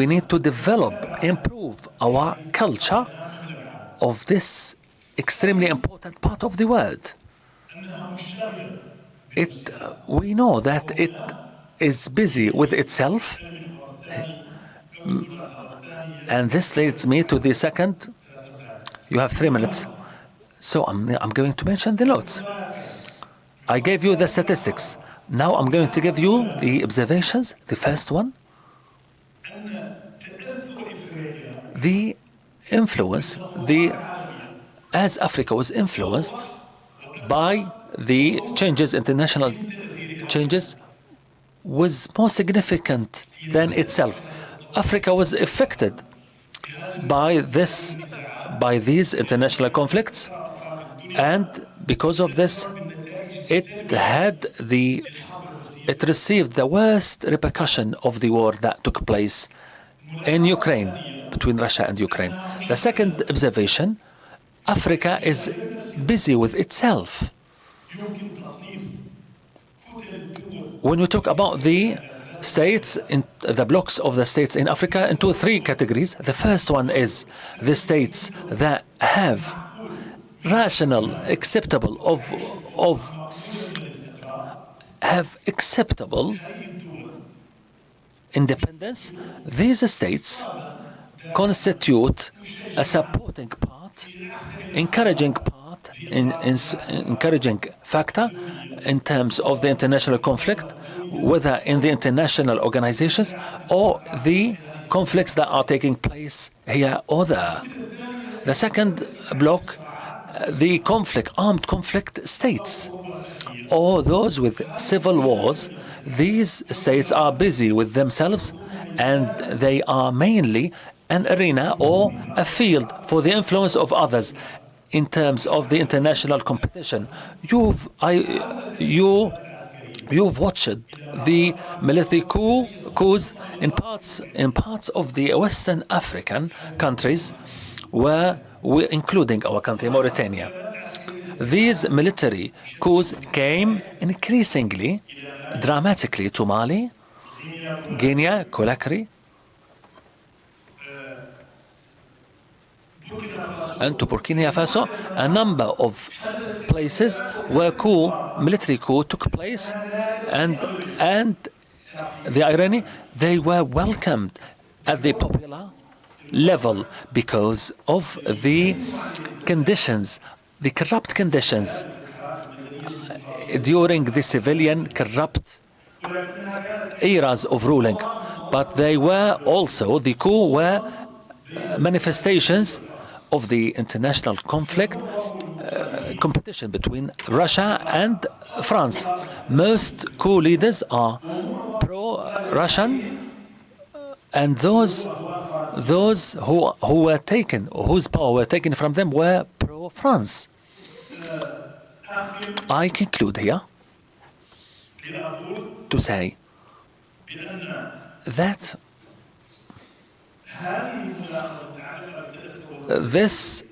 We need to develop, improve our culture of this extremely important part of the world. We know that it is busy with itself, and this leads me to the second. You have 3 minutes, so I'm going to mention the notes. I gave you the statistics. Now I'm going to give you the observations. The first one, the influence, as Africa was influenced by the changes, international changes, was more significant than itself. Africa was affected by these international conflicts, and because of this, it received the worst repercussion of the war that took place in Ukraine, between Russia and Ukraine. The second observation, Africa is busy with itself. When we talk about the states, in the blocks of the states in Africa, into 3 categories. The first one is the states that have rational, acceptable independence. These states constitute a supporting part, encouraging factor in terms of the international conflict, whether in the international organizations or the conflicts that are taking place here or there. The second block, the armed conflict states, or those with civil wars. These states are busy with themselves, and they are mainly an arena or a field for the influence of others in terms of the international competition. You've watched the military coups in parts of the Western African countries, including our country, Mauritania. These military coups came increasingly, dramatically to Mali, Guinea, Conakry, and to Burkina Faso, a number of places where military coup took place, and the irony, they were welcomed at the popular level because of the conditions, the corrupt conditions during the civilian corrupt eras of ruling. But they were also, the coup were manifestations of the international competition between Russia and France. Most coup leaders are pro-Russian, and those who were taken, whose power were taken from them, were pro-France. I conclude here to say that this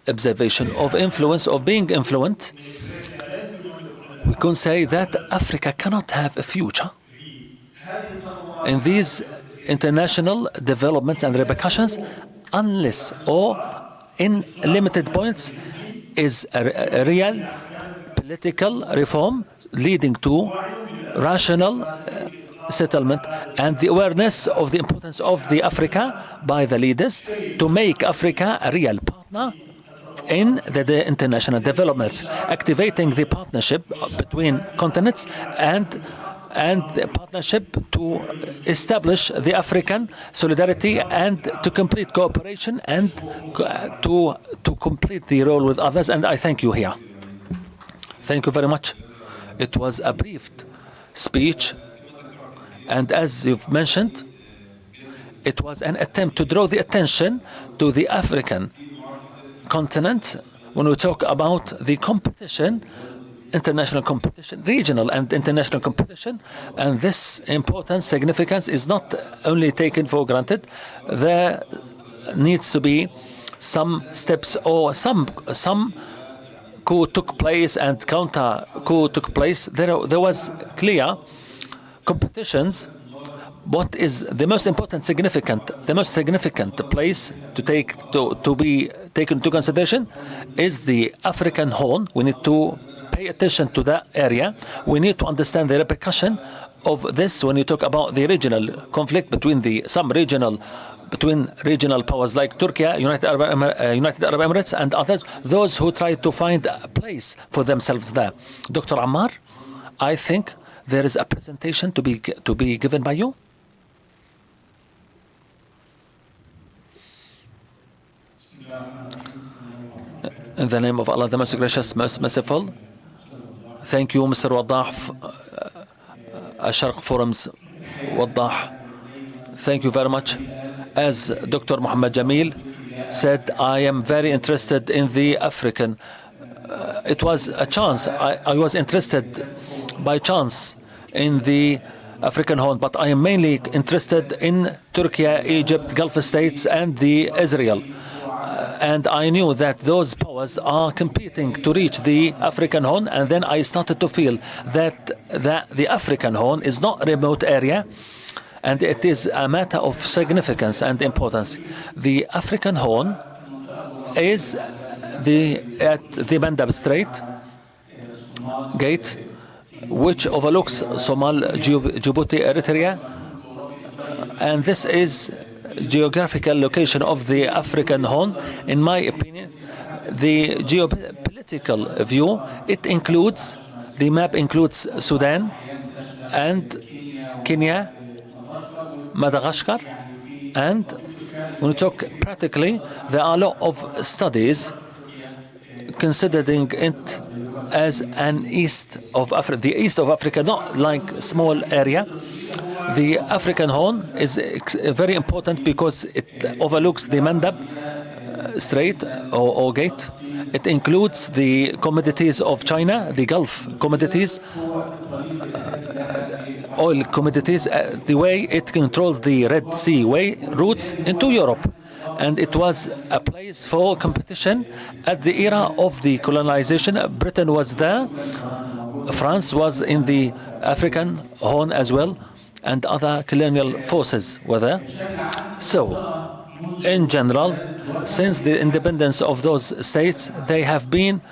observation of influence, of being influenced, we can say that Africa cannot have a future in these international developments and repercussions unless, or in limited points, is a real political reform leading to rational settlement and the awareness of the importance of the Africa by the leaders to make Africa a real partner in the international developments, activating the partnership between continents and the partnership to establish the African solidarity and to complete cooperation and to complete the role with others. And I thank you here. Thank you very much. It was a brief speech, and as you've mentioned, it was an attempt to draw the attention to the African continent when we talk about the competition, international competition, regional and international competition, and this important significance is not only taken for granted. There needs to be some steps, or some coup took place and counter coup took place. There was clear competitions what is the most significant place to be taken into consideration is the African Horn. We need to pay attention to that area. We need to understand the repercussion of this when you talk about the regional conflict between regional powers like Turkey, United Arab Emirates, and others, those who try to find a place for themselves there. Dr. Ammar, I think there is a presentation to be given by you. In the name of Allah, the most gracious, most merciful. Thank you, Mr. Waddah, Sharq Forums Waddah. Thank you very much. As Dr. Muhammad Jamil said, I am very interested in the African. It was a chance. I was interested by chance in the African Horn, but I am mainly interested in Turkey, Egypt, Gulf states, and the Israel. And I knew that those powers are competing to reach the African Horn, and then I started to feel that the African Horn is not a remote area, and it is a matter of significance and importance. The African Horn is at the Mandab Strait gate, which overlooks Somalia, Djibouti, Eritrea, and this is geographical location of the African Horn. In my opinion, the geopolitical view, the map includes Sudan and Kenya, Madagascar, and when we talk practically, there are a lot of studies considering it as an east of Africa, the east of Africa, not like small area. The African Horn is very important because it overlooks the Mandab Strait or Gate. It includes the commodities of China, the Gulf commodities, oil commodities, the way it controls the Red Sea routes into Europe. And it was a place for competition at the era of the colonization. Britain was there. France was in the African Horn as well, and other colonial forces were there. So, in general, since the independence of those states, they have been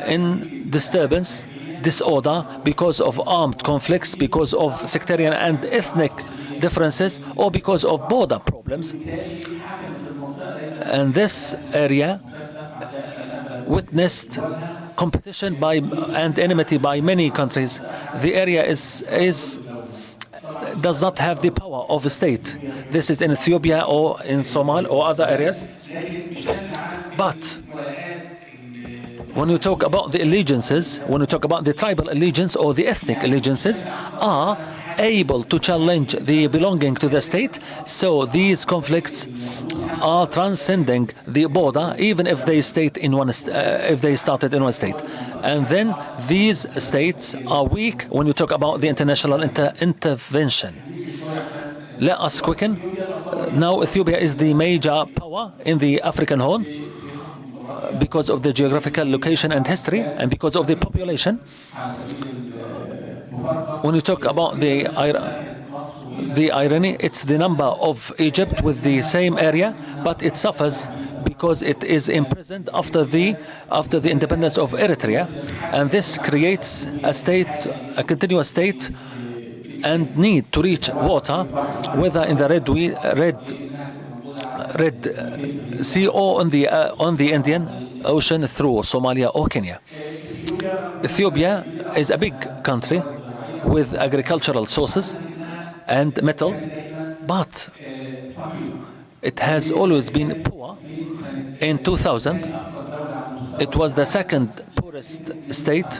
in disorder, because of armed conflicts, because of sectarian and ethnic differences, or because of border problems. And this area witnessed competition and enmity by many countries. The area does not have the power of a state. This is in Ethiopia or in Somalia or other areas. But when you talk about the allegiances, when you talk about the tribal allegiance or the ethnic allegiances, are able to challenge the belonging to the state. So these conflicts are transcending the border, even if they started in one state. And then these states are weak when you talk about the international intervention. Let us quicken. Now Ethiopia is the major power in the African Horn because of the geographical location and history, and because of the population. When you talk about the irony, it's the number of Egypt with the same area, but it suffers because it is imprisoned after the independence of Eritrea, and this creates a continuous state and need to reach water, whether in the Red Sea or on the Indian Ocean through Somalia or Kenya. Ethiopia is a big country with agricultural sources and metals, but it has always been poor. In 2000, it was the second poorest state,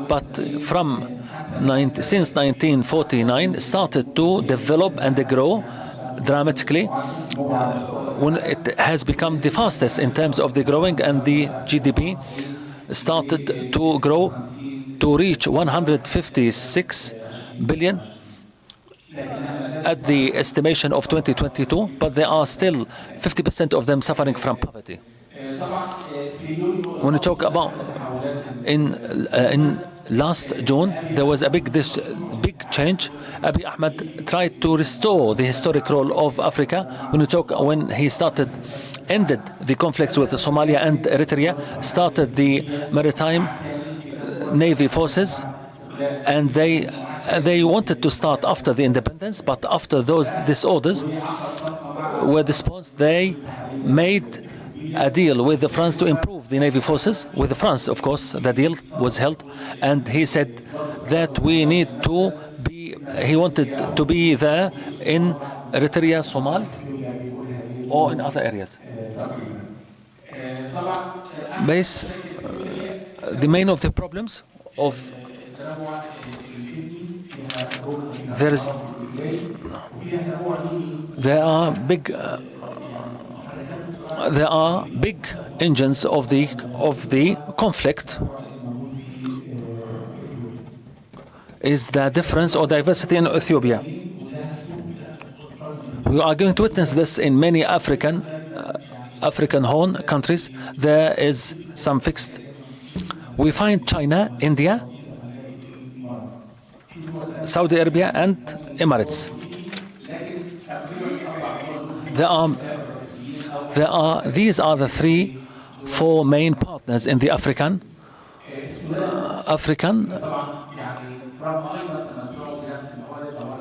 but since 1949, started to develop and grow dramatically. When it has become the fastest in terms of the growing, and the GDP started to grow to reach 156 billion at the estimation of 2022, but there are still 50% of them suffering from poverty. When you talk about in last June, there was a big big change. Abiy Ahmed tried to restore the historic role of Africa. When he ended the conflicts with Somalia and Eritrea, started the maritime navy forces, and they wanted to start after the independence, but after those disorders were disposed, they made a deal with France to improve the navy forces. With France, of course, the deal was held, and he said that he wanted to be there in Eritrea, Somal, or in other areas. The main of the problems of there are big engines of the conflict is the difference or diversity in Ethiopia. We are going to witness this in many African Horn countries. There is some fixed. We find China, India, Saudi Arabia, and Emirates. These are the 4 main partners in the African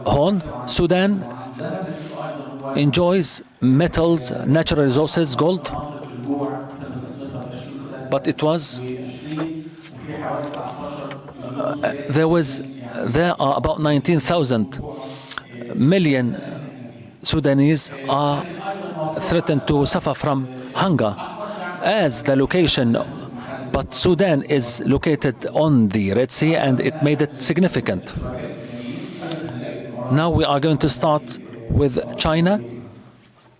Horn. Sudan enjoys metals, natural resources, gold, but there are about 19,000 million Sudanese are threatened to suffer from hunger as the location, but Sudan is located on the Red Sea, and it made it significant. Now we are going to start with China,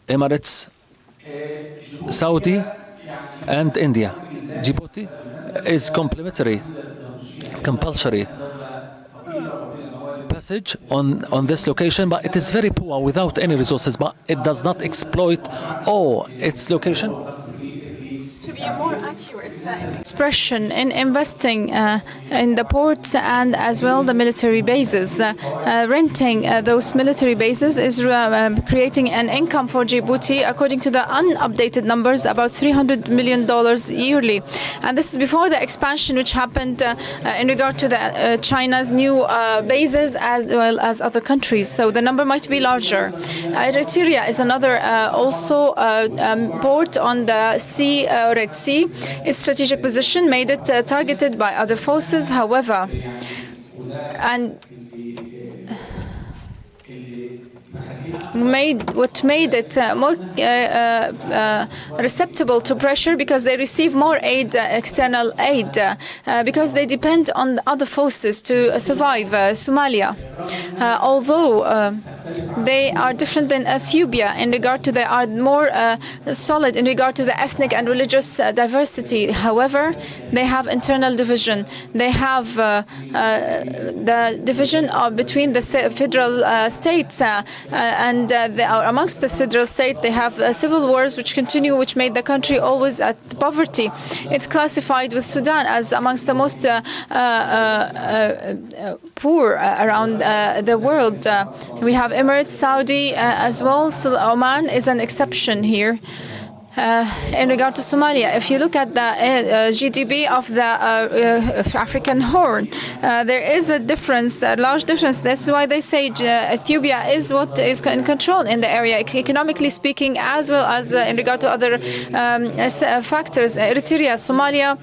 Emirates, Saudi, and India. Djibouti is compulsory passage on this location, but it is very poor without any resources, but it does not exploit all its location. To be more accurate expression in investing in the ports and as well the military bases. Renting those military bases is creating an income for Djibouti, according to the unupdated numbers, about $300 million yearly. And this is before the expansion which happened in regard to the China's new bases as well as other countries. So the number might be larger. Eritrea is another also port on the Red Sea. Its strategic position made it targeted by other forces, however. What made it more receptible to pressure, because they receive more aid, external aid, because they depend on other forces to survive. Somalia, although they are different than Ethiopia in regard to they are more solid in regard to the ethnic and religious diversity. However, they have internal division. They have the division between the federal states and they are amongst the federal state. They have civil wars which continue, which made the country always at poverty. It's classified with Sudan as amongst the most poor around the world. We have Emirates, Saudi as well. So Oman is an exception here. In regard to Somalia, if you look at the GDP of the African Horn, there is a difference, a large difference. That's why they say Ethiopia is what is in control in the area, economically speaking, as well as in regard to other factors. Eritrea, Somalia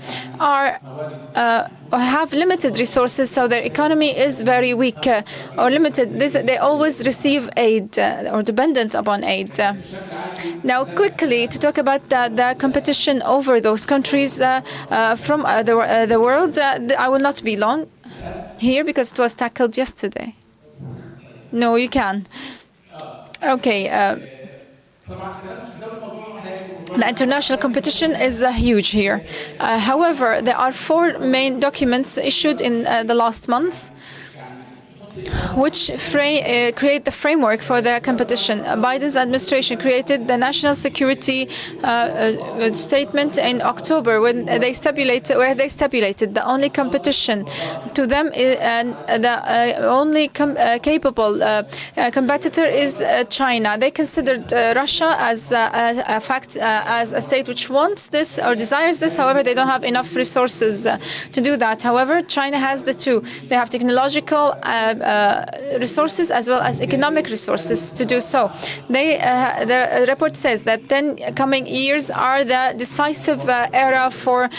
have limited resources, so their economy is very weak or limited. They always receive aid or dependent upon aid. Now, quickly, to talk about the competition over those countries from the world, I will not be long here because it was tackled yesterday. No, you can. Okay. The international competition is huge here. However, there are 4 main documents issued in the last months. which create the framework for the competition. Biden's administration created the national security statement in October when they stipulated the only competition to them and the only capable competitor is China. They considered Russia as a fact, as a state which wants this or desires this. However, they don't have enough resources to do that. However, China has the two. They have technological resources as well as economic resources to do so. The report says that 10 coming years are the decisive era for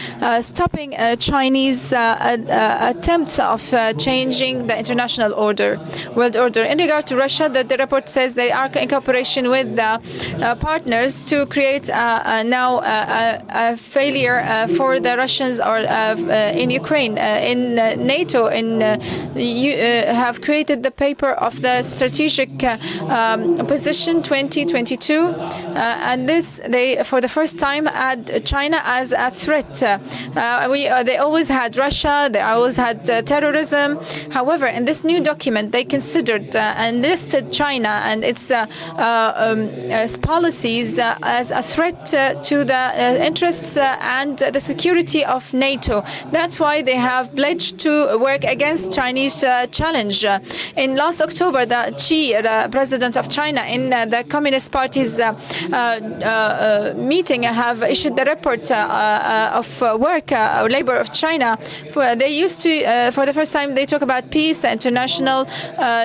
stopping Chinese attempt of changing the international world order. In regard to Russia, the report says they are in cooperation with the partners to create now a failure for the Russians or in Ukraine. In NATO, have created the paper of the strategic position 2022, and this they for the first time had China as a threat. They always had Russia, they always had terrorism. However, in this new document, they considered and listed China and its policies as a threat to the interests and the security of NATO. That's why they have pledged to work against Chinese challenge. In last October, the president of China, in the Communist Party's meeting, have issued the report of work or labor of China. They used to, for the first time, they talk about peace, the international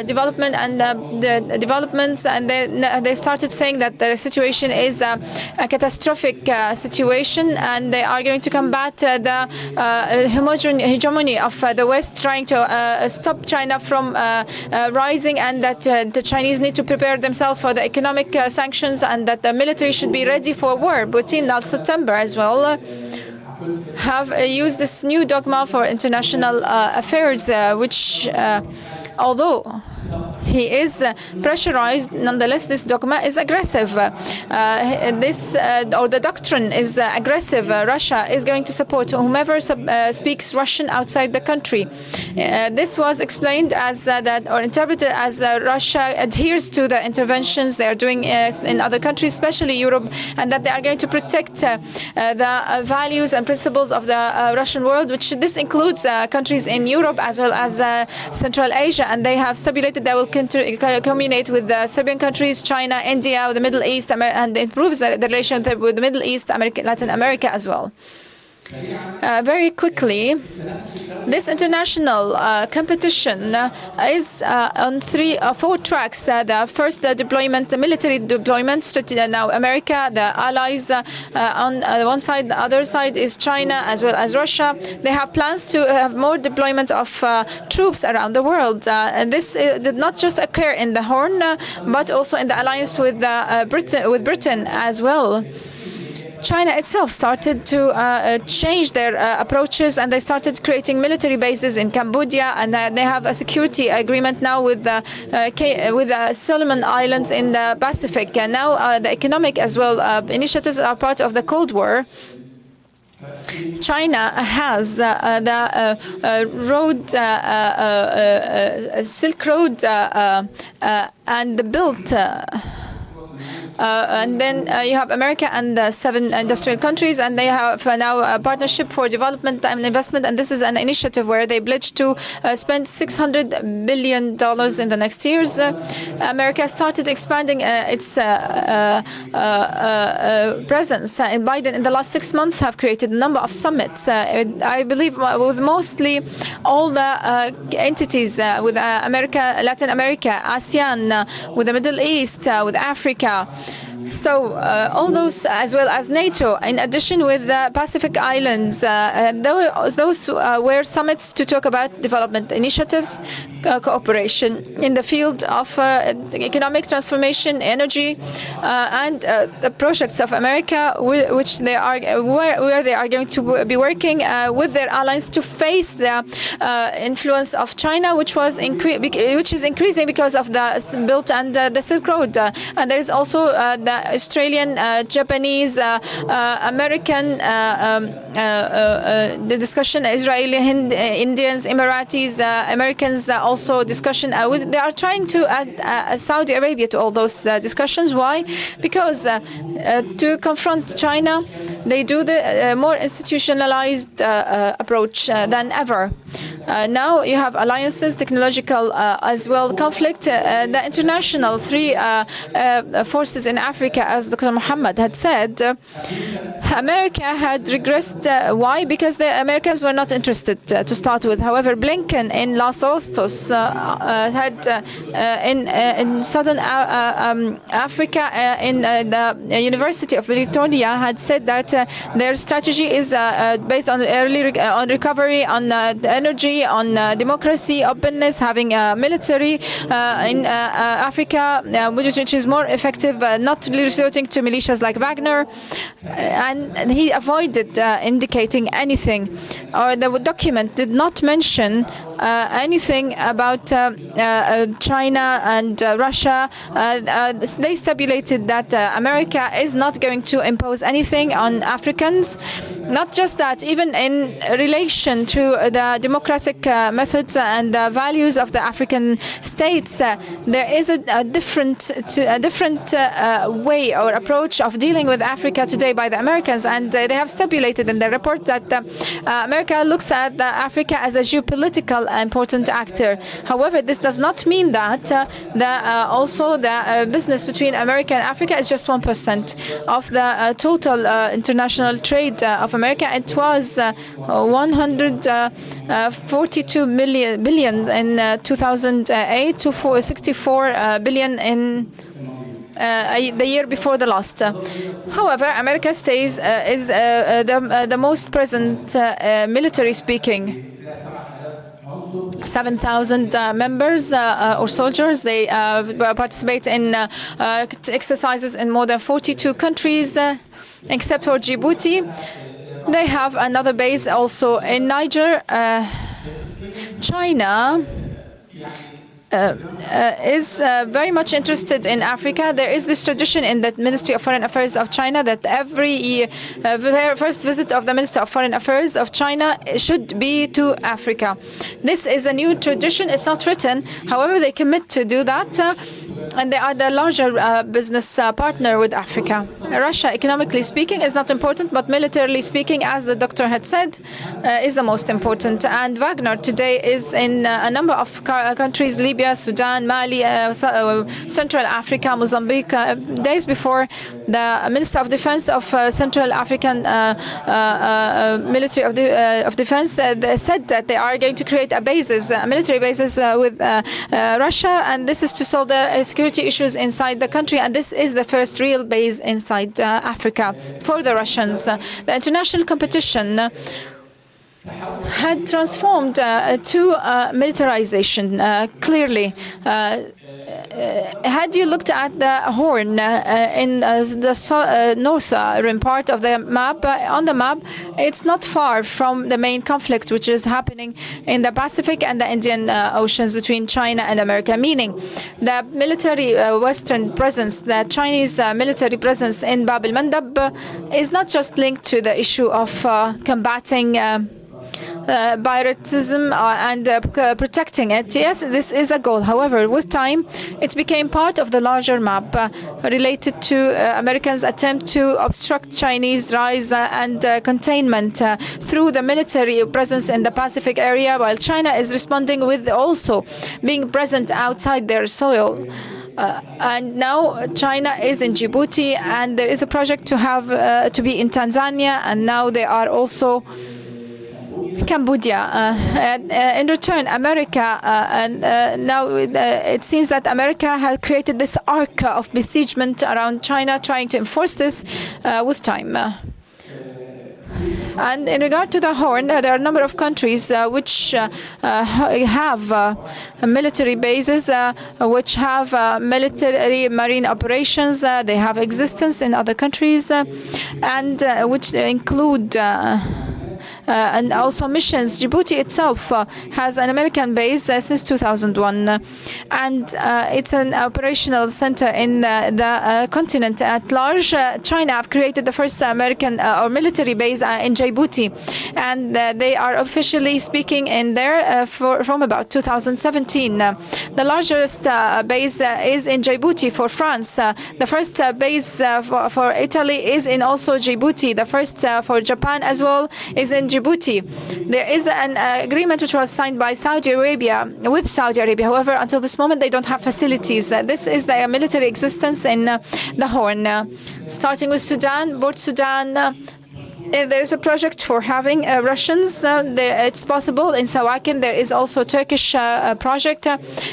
development, and the developments, and then they started saying that the situation is a catastrophic situation, and they are going to combat the hegemony of the West, trying to stop China from rising, and that the Chinese need to prepare themselves for the economic sanctions, and that the military should be ready for war. Putin last September as well have used this new dogma for international affairs, which although he is pressurized, nonetheless this dogma is aggressive. Or the doctrine is aggressive. Russia is going to support whomever speaks Russian outside the country. This was explained as or interpreted as Russia adheres to the interventions they are doing in other countries, especially Europe, and that they are going to protect the values and principles of the Russian world, which this includes countries in Europe as well as Central Asia, and they have stipulated they will communicate with the Serbian countries, China, India, the Middle East, and improves the relationship with the Middle East, Latin America as well. Very quickly, this international competition is on four tracks. The first, the military deployment. Now, America, the allies on one side, the other side is China as well as Russia. They have plans to have more deployment of troops around the world. And this did not just occur in the Horn, but also in the alliance with Britain as well. China itself started to change their approaches, and they started creating military bases in Cambodia, and they have a security agreement now with the Solomon Islands in the Pacific. And now the economic as well initiatives are part of the Cold War. China has the Silk Road and built. And then you have America and 7 industrial countries, and they have now a partnership for development and investment. And this is an initiative where they pledged to spend $600 billion in the next years. America started expanding its presence. And Biden, in the last 6 months, have created a number of summits. I believe with mostly all the entities with America, Latin America, ASEAN, with the Middle East, with Africa. So all those, as well as NATO, in addition with the Pacific Islands, those were summits to talk about development initiatives, cooperation in the field of economic transformation, energy, and the projects of America, which they are where they are going to be working with their allies to face the influence of China, which is increasing because of the Belt and the Silk Road, and there is also the Australian, Japanese, American, the discussion, Israeli, Indians, Emiratis, Americans also discussion. They are trying to add Saudi Arabia to all those discussions. Why? Because to confront China, they do the more institutionalized approach than ever. Now you have alliances, technological as well conflict. The international three forces in Africa, as Dr. Muhammad had said, America had regressed. Why? Because the Americans were not interested to start with. However, Blinken in Los Ostos had in southern Africa, in the University of Pretoria, had said that their strategy is based on on recovery, on energy, on democracy, openness, having a military in Africa, which is more effective, not resorting to militias like Wagner. And he avoided indicating anything. The document did not mention anything about China and Russia. They stipulated that America is not going to impose anything on Africans. Not just that, even in relation to the democratic methods and the values of the African states, there is a different way or approach of dealing with Africa today by the Americans, and they have stipulated in their report that America looks at Africa as a geopolitical important actor. However, this does not mean that also the business between America and Africa is just 1% of the total international trade of America. It was 142 billion in 2008 to 64 billion in the year before the last. However, America is the most present military speaking. 7,000 members or soldiers. They participate in exercises in more than 42 countries, except for Djibouti. They have another base also in Niger. China is very much interested in Africa. There is this tradition in the Ministry of Foreign Affairs of China that every first visit of the Minister of Foreign Affairs of China should be to Africa. This is a new tradition. It's not written. However, they commit to do that. And they are the larger business partner with Africa. Russia, economically speaking, is not important, but militarily speaking, as the doctor had said, is the most important. And Wagner today is in a number of countries, Libya, Sudan, Mali, Central Africa, Mozambique. Days before, the Minister of Defense of Central African Military of Defense said that they are going to create military bases with Russia, and this is to solve the security issues inside the country, and this is the first real base inside Africa for the Russians. The international competition had transformed to militarization, clearly. Had you looked at the Horn in the northern part of the map, on the map, it's not far from the main conflict, which is happening in the Pacific and the Indian Oceans between China and America, meaning the military Western presence, the Chinese military presence in Bab el-Mandab is not just linked to the issue of combating piratism and protecting it. Yes, this is a goal. However, with time, it became part of the larger map related to Americans' attempt to obstruct Chinese rise and containment through the military presence in the Pacific area, while China is responding with also being present outside their soil. And now China is in Djibouti, and there is a project to have to be in Tanzania, and now they are also Cambodia. In return, America, and now it seems that America has created this arc of besiegement around China, trying to enforce this with time. And in regard to the Horn, there are a number of countries which have military bases, which have military marine operations. They have existence in other countries, and which include and also missions. Djibouti itself has an American base since 2001, and it's an operational center in the continent at large. China have created the first American or military base in Djibouti, and they are officially speaking in there from about 2017. The largest base is in Djibouti for France. The first base for Italy is in also Djibouti. The first for Japan as well is in Djibouti. There is an agreement which was signed by Saudi Arabia with Saudi Arabia. However, until this moment, they don't have facilities. This is their military existence in the Horn. Starting with Sudan, Port Sudan. There is a project for having Russians. It's possible in Sawakin. There is also a Turkish project.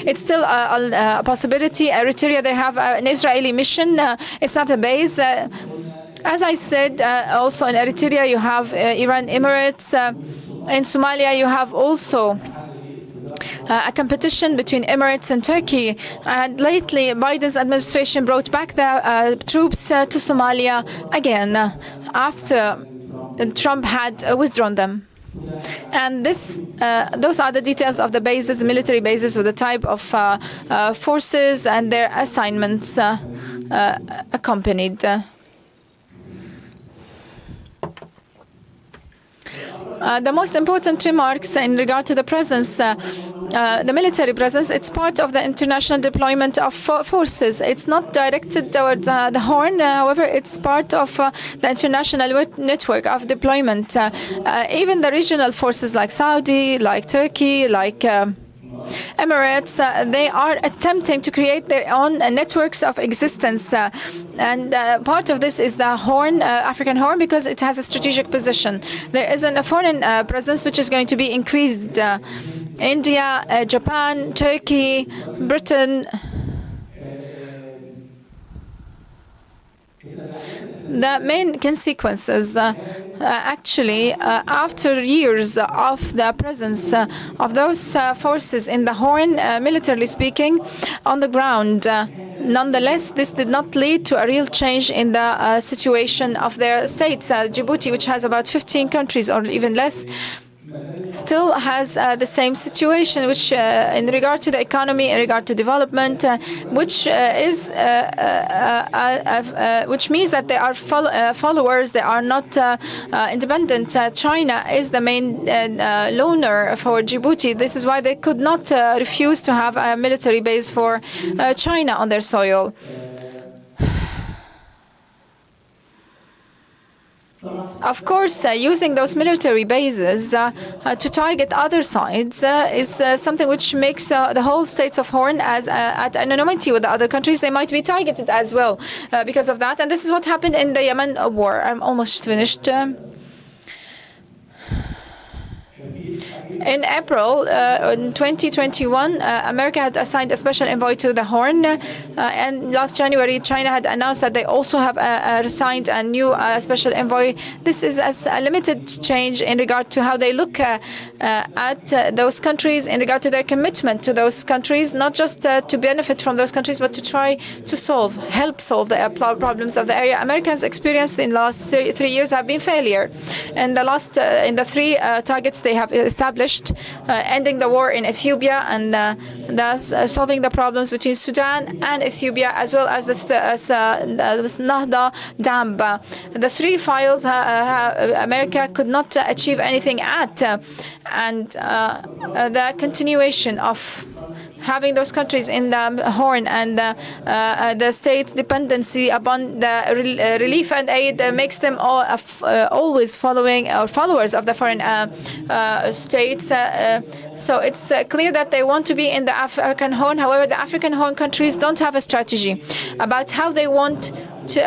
It's still a possibility. Eritrea, they have an Israeli mission. It's not a base. As I said, also in Eritrea, you have Iran Emirates. In Somalia, you have also a competition between Emirates and Turkey. And lately, Biden's administration brought back the troops to Somalia again after Trump had withdrawn them. And those are the details of the bases, military bases, with the type of forces and their assignments accompanied. The most important remarks in regard to the presence, the military presence, it's part of the international deployment of forces. It's not directed towards the Horn, however, it's part of the international network of deployment. Even the regional forces like Saudi, like Turkey, like Emirates, they are attempting to create their own networks of existence. And part of this is the Horn, African Horn, because it has a strategic position. There is a foreign presence which is going to be increased. India, Japan, Turkey, Britain. The main consequences, actually, after years of the presence of those forces in the Horn, militarily speaking, on the ground, nonetheless, this did not lead to a real change in the situation of their states. Djibouti, which has about 15 countries or even less, still has the same situation, which in regard to the economy, in regard to development, which means that they are followers, they are not independent. China is the main loaner for Djibouti. This is why they could not refuse to have a military base for China on their soil. Of course, using those military bases to target other sides is something which makes the whole states of Horn as at anonymity with the other countries. They might be targeted as well because of that. And this is what happened in the Yemen war. I'm almost finished. In April in 2021, America had assigned a special envoy to the Horn, and last January, China had announced that they also have assigned a new special envoy. This is a limited change in regard to how they look at those countries, in regard to their commitment to those countries, not just to benefit from those countries, but to try to help solve the problems of the area. Americans' experience in the last 3 years have been failure. And in the three targets they have established, ending the war in Ethiopia and thus solving the problems between Sudan and Ethiopia, as well as the Nahda Dam. The three files America could not achieve anything at, and the continuation of having those countries in the Horn and the state's dependency upon the relief and aid makes them always followers of the foreign states. So it's clear that they want to be in the African Horn. However, the African Horn countries don't have a strategy about how they want to,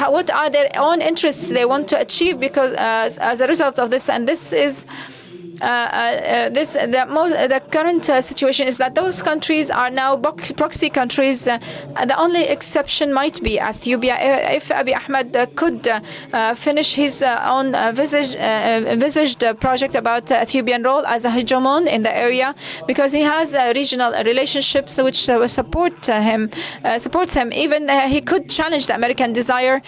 what are their own interests they want to achieve because as a result of this. And this is the current situation is that those countries are now proxy countries. The only exception might be Ethiopia. If Abiy Ahmed could finish his own envisaged project about Ethiopian role as a hegemon in the area, because he has regional relationships which supports him. Even he could challenge the American desire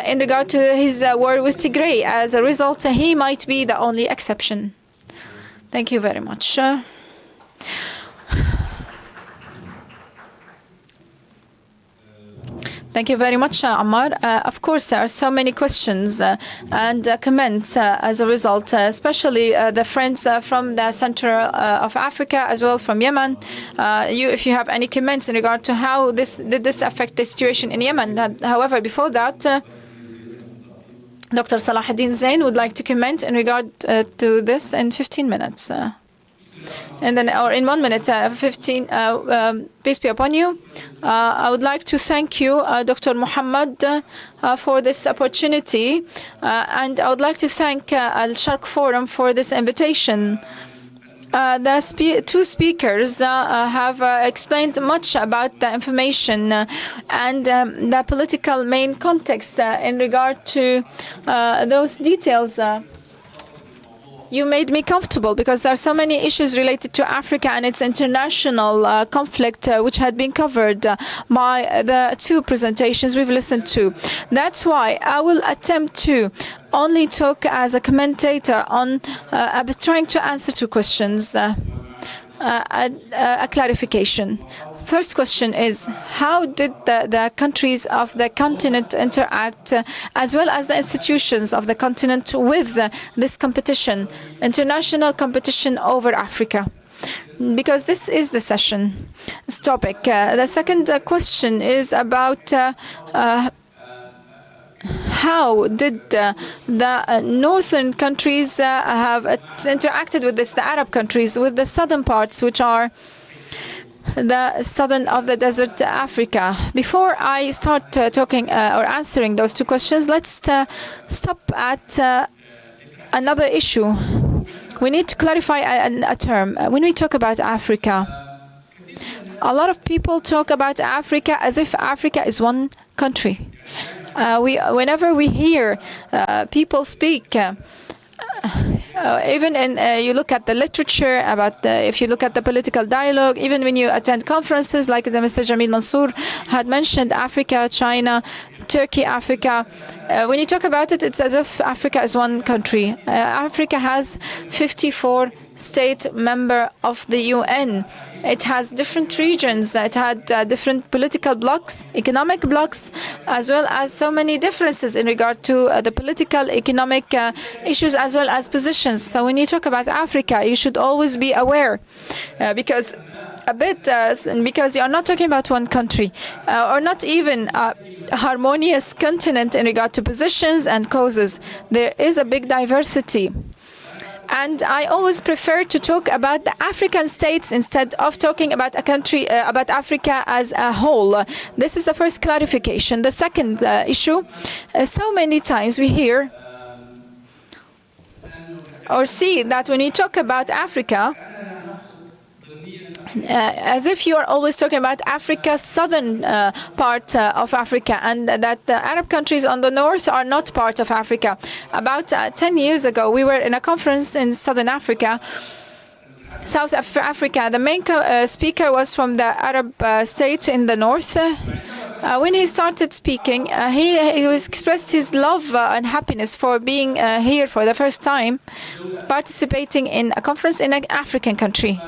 in regard to his war with Tigray. As a result, he might be the only exception. Thank you very much. Thank you very much, Ammar. Of course, there are so many questions and comments as a result, especially the friends from the center of Africa, as well from Yemen. If you have any comments in regard to how did this affect the situation in Yemen. However, before that, Dr. Salahuddin Zain would like to comment in regard to this in 15 minutes. And then, or in 1 minute, 15, peace be upon you. I would like to thank you, Dr. Muhammad, for this opportunity. And I would like to thank Al-Sharq Forum for this invitation. The two speakers have explained much about the information and the political main context in regard to those details. You made me comfortable because there are so many issues related to Africa and its international conflict which had been covered by the two presentations we've listened to. That's why I will attempt to only talk as a commentator on trying to answer two questions. A clarification. First question is, how did the countries of the continent interact, as well as the institutions of the continent, with this competition, international competition over Africa? Because this is the session's topic. The second question is about how did the northern countries have interacted with this, the Arab countries, with the southern parts, which are the southern of the desert Africa. Before I start talking or answering those two questions, let's stop at another issue. We need to clarify a term. When we talk about Africa, a lot of people talk about Africa as if Africa is one country. Whenever we hear people speak, even you look at the literature about if you look at the political dialogue, even when you attend conferences like Mr. Jamil Mansour had mentioned, Africa, China, Turkey, Africa. When you talk about it, it's as if Africa is one country. Africa has 54 state member of the UN. It has different regions. It had different political blocks, economic blocks, as well as so many differences in regard to the political, economic issues, as well as positions. So when you talk about Africa, you should always be aware, because you are not talking about one country, or not even a harmonious continent in regard to positions and causes. There is a big diversity. And I always prefer to talk about the African states instead of talking about a country, about Africa as a whole. This is the first clarification. The second issue, so many times we hear or see that when you talk about Africa, as if you are always talking about Africa's southern part of Africa, and that the Arab countries on the north are not part of Africa. About 10 years ago, we were in a conference in southern Africa, South Africa. The main speaker was from the Arab state in the north. When he started speaking, he expressed his love and happiness for being here for the first time, participating in a conference in an African country.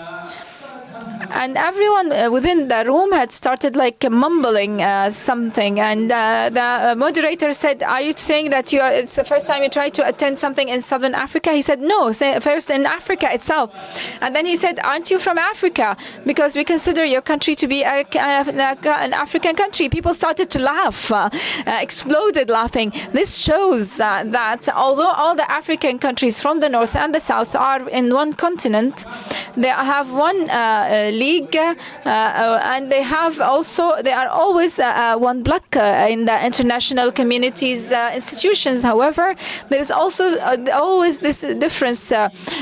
And everyone within the room had started like mumbling something. And the moderator said, "Are you saying that it's the first time you try to attend something in Southern Africa?" He said, "No, first in Africa itself." And then he said, "Aren't you from Africa? Because we consider your country to be an African country." People started to laugh, exploded laughing. This shows that although all the African countries from the north and the south are in one continent, they have one league, and they are always one block in the international community's institutions. However, there is also always this difference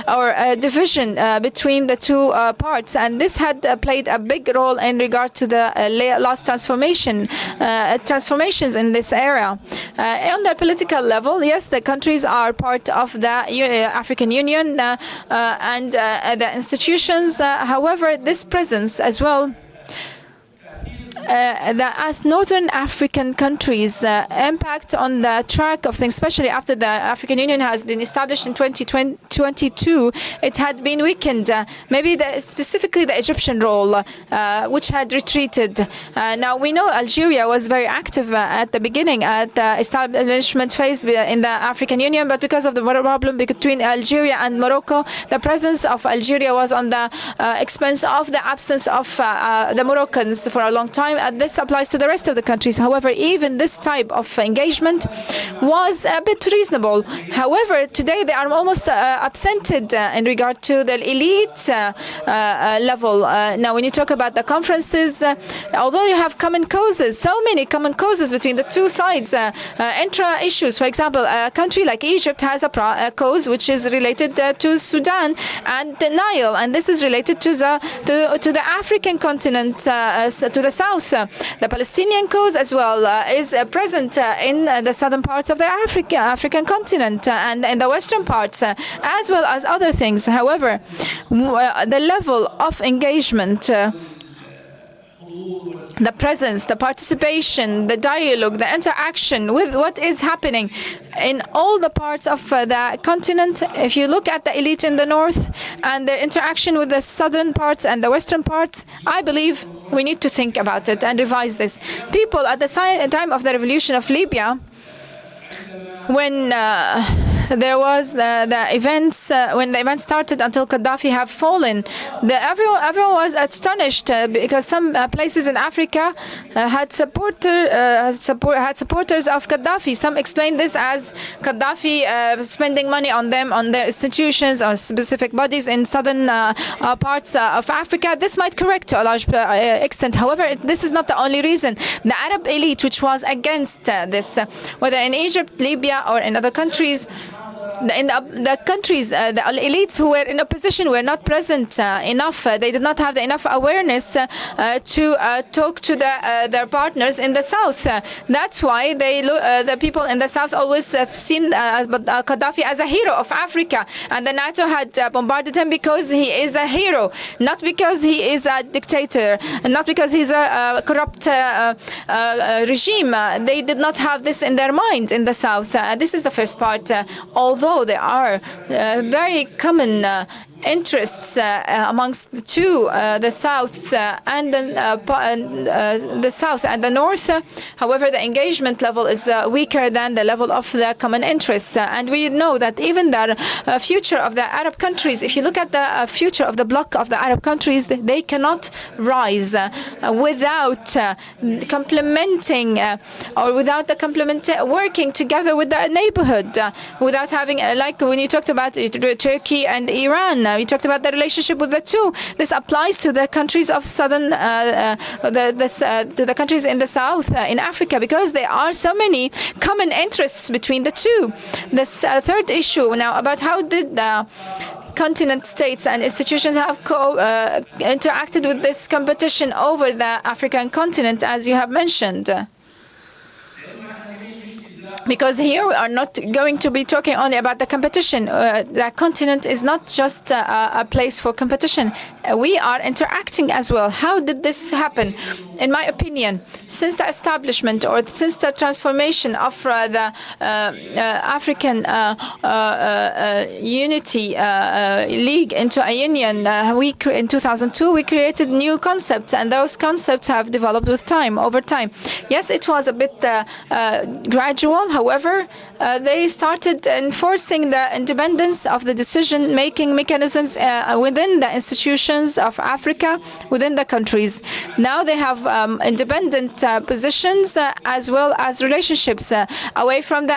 or division between the two parts, and this had played a big role in regard to the last transformations in this area. On the political level, yes, the countries are part of the African Union and the institutions. However, this presence as well, as Northern African countries impact on the track of things, especially after the African Union has been established in 2022, it had been weakened. Maybe specifically the Egyptian role, which had retreated. Now, we know Algeria was very active at the beginning, at the establishment phase in the African Union, but because of the problem between Algeria and Morocco, the presence of Algeria was on the expense of the absence of the Moroccans for a long time. This applies to the rest of the countries. However, even this type of engagement was a bit reasonable. However, today they are almost absented in regard to the elite level. Now, when you talk about the conferences, although you have common causes, so many common causes between the two sides, intra-issues. For example, a country like Egypt has a cause which is related to Sudan and the Nile, and this is related to the African continent, to the south. The Palestinian cause as well is present in the southern parts of the African continent and in the western parts, as well as other things. However, the level of engagement, the presence, the participation, the dialogue, the interaction with what is happening in all the parts of the continent. If you look at the elite in the north and the interaction with the southern parts and the western parts, I believe we need to think about it and revise this. People at the time of the revolution of Libya, when there was the events, when the events started until Gaddafi have fallen, everyone was astonished because some places in Africa had supporters of Gaddafi. Some explained this as Gaddafi spending money on them, on their institutions or specific bodies in southern parts of Africa. This might correct to a large extent. However, this is not the only reason. The Arab elite, which was against this, whether in Egypt, Libya, or in other countries, in the countries, the elites who were in opposition were not present enough. They did not have enough awareness to talk to their partners in the south. That's why the people in the south always have seen Gaddafi as a hero of Africa, and the NATO had bombarded him because he is a hero, not because he is a dictator, and not because he's a corrupt regime. They did not have this in their mind in the south. This is the first part. Although there are very common interests amongst the two, the south and the south and the north. However, the engagement level is weaker than the level of the common interests, and we know that even the future of the Arab countries, if you look at the future of the bloc of the Arab countries, they cannot rise without complementing or without the working together with the neighborhood, without having like when you talked about Turkey and Iran. We talked about the relationship with the two. This applies to the countries of southern, to the countries in the south, in Africa, because there are so many common interests between the two. This third issue now about how did the continent states and institutions have interacted with this competition over the African continent, as you have mentioned. Because here we are not going to be talking only about the competition. The continent is not just a place for competition. We are interacting as well. How did this happen? In my opinion, since the establishment or since the transformation of the African Unity League into a union, in 2002, we created new concepts, and those concepts have developed with time, over time. Yes, it was a bit gradual. however, they started enforcing the independence of the decision-making mechanisms within the institutions of Africa, within the countries. Now they have independent positions as well as relationships away from the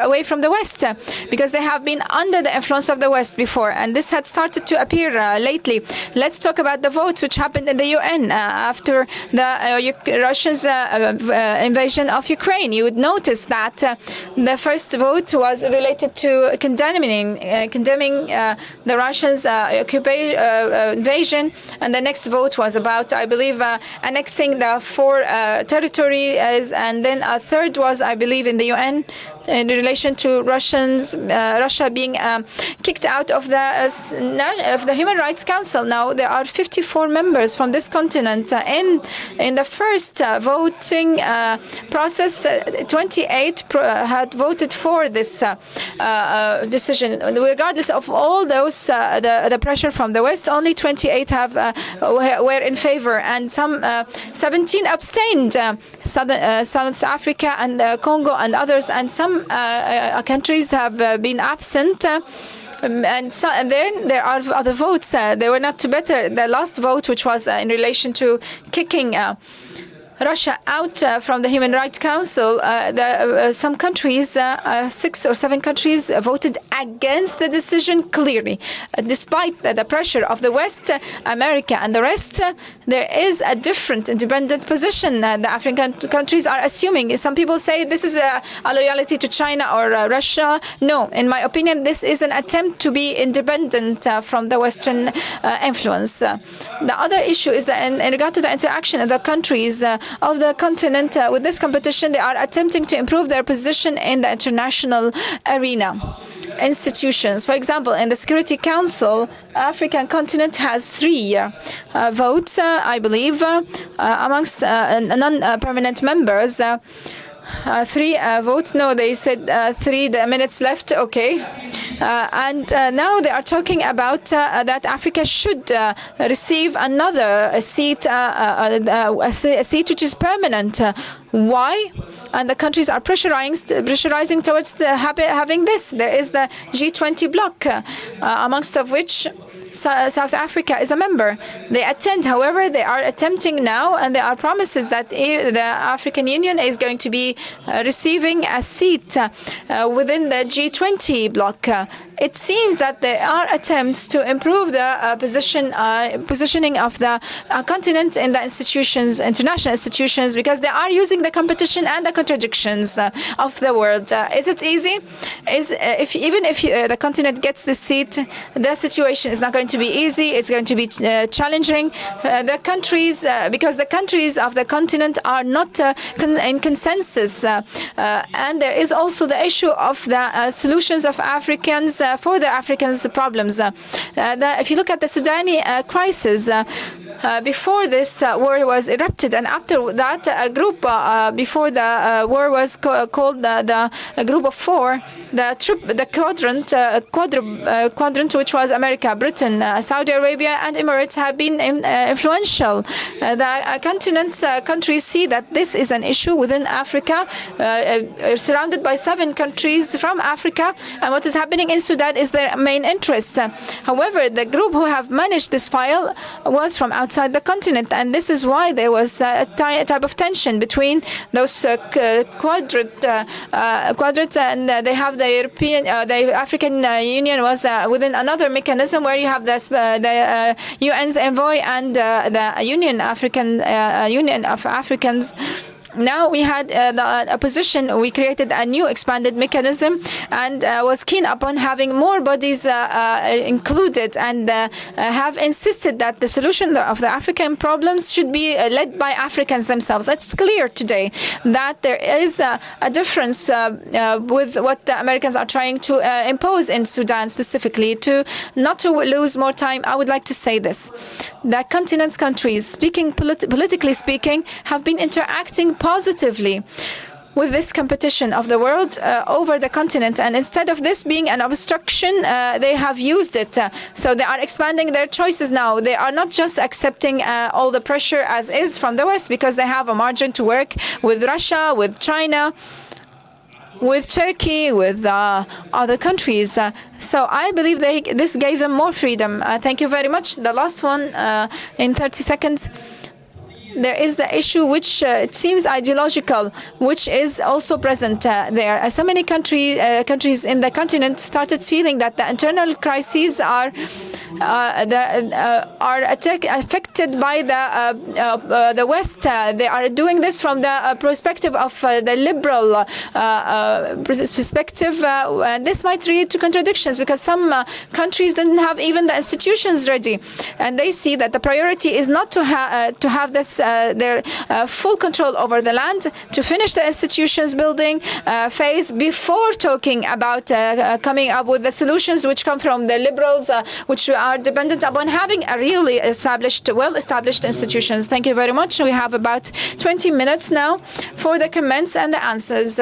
away from the West, because they have been under the influence of the West before, and this had started to appear lately. Let's talk about the votes which happened in the UN after the Russians' invasion of Ukraine. You would notice that the first vote was related to condemning the Russians' invasion, and the next vote was about, I believe, annexing the 4 territories, and then a third was, I believe, in the UN in relation to Russia being kicked out of the Human Rights Council. Now there are 54 members from this continent. In the first voting process, 28 had voted for this decision. Regardless of all those the pressure from the West, only 28 were in favor, and some 17 abstained. South Africa and Congo and others, and some countries have been absent. And then there are other votes. They were not better. The last vote, which was in relation to kicking Russia out from the Human Rights Council, some countries, 6 or 7 countries, voted against the decision clearly. Despite the pressure of the West, America and the rest, there is a different independent position the African countries are assuming. Some people say this is a loyalty to China or Russia. No, in my opinion, this is an attempt to be independent from the Western influence. The other issue is that in regard to the interaction of the countries of the continent with this competition, they are attempting to improve their position in the international arena. Institutions, for example, in the Security Council, African continent has 3 votes, I believe, amongst non-permanent members. 3 votes. No, they said 3 minutes left. Okay. And now they are talking about that Africa should receive another seat, a seat which is permanent. Why? And the countries are pressurizing towards having this. There is the G20 bloc, amongst of which South Africa is a member. They attend, however, they are attempting now, and there are promises that the African Union is going to be receiving a seat within the G20 bloc. It seems that there are attempts to improve the positioning of the continent in the institutions, international institutions, because they are using the competition and the contradictions of the world. Is it easy? Even if the continent gets the seat, the situation is not going to be easy. It's going to be challenging. The countries, because the countries of the continent are not in consensus, and there is also the issue of the solutions of Africans for the Africans' problems. If you look at the Sudani crisis, before this war was erupted, and after that, a group before the war was called the Group of 4, the quadrant, which was America, Britain, Saudi Arabia, and Emirates, have been influential. The continent's countries see that this is an issue within Africa, surrounded by 7 countries from Africa, and what is happening in Sudan is their main interest. However, the group who have managed this file was from outside the continent, and this is why there was a type of tension between those quadrants, and they have the the African Union was within another mechanism where you have the UN's envoy and the Union of Africans. Now we had a position, we created a new expanded mechanism, and was keen upon having more bodies included, and have insisted that the solution of the African problems should be led by Africans themselves. It's clear today that there is a difference with what the Americans are trying to impose in Sudan specifically. Not to lose more time, I would like to say this. The continent's countries, politically speaking, have been interacting positively with this competition of the world over the continent, and instead of this being an obstruction, they have used it. So they are expanding their choices now. They are not just accepting all the pressure as is from the West, because they have a margin to work with Russia, with China. with Turkey, with other countries. So I believe this gave them more freedom. Thank you very much. The last one in 30 seconds. There is the issue which it seems ideological, which is also present there. So many countries in the continent started feeling that the internal crises are affected by the West. They are doing this from the perspective of the liberal perspective, and this might lead to contradictions because some countries didn't have even the institutions ready, and they see that the priority is not to have this their full control over the land, to finish the institutions building phase before talking about coming up with the solutions which come from the liberals, which are dependent upon having a really well-established institutions. Thank you very much. We have about 20 minutes now for the comments and the answers.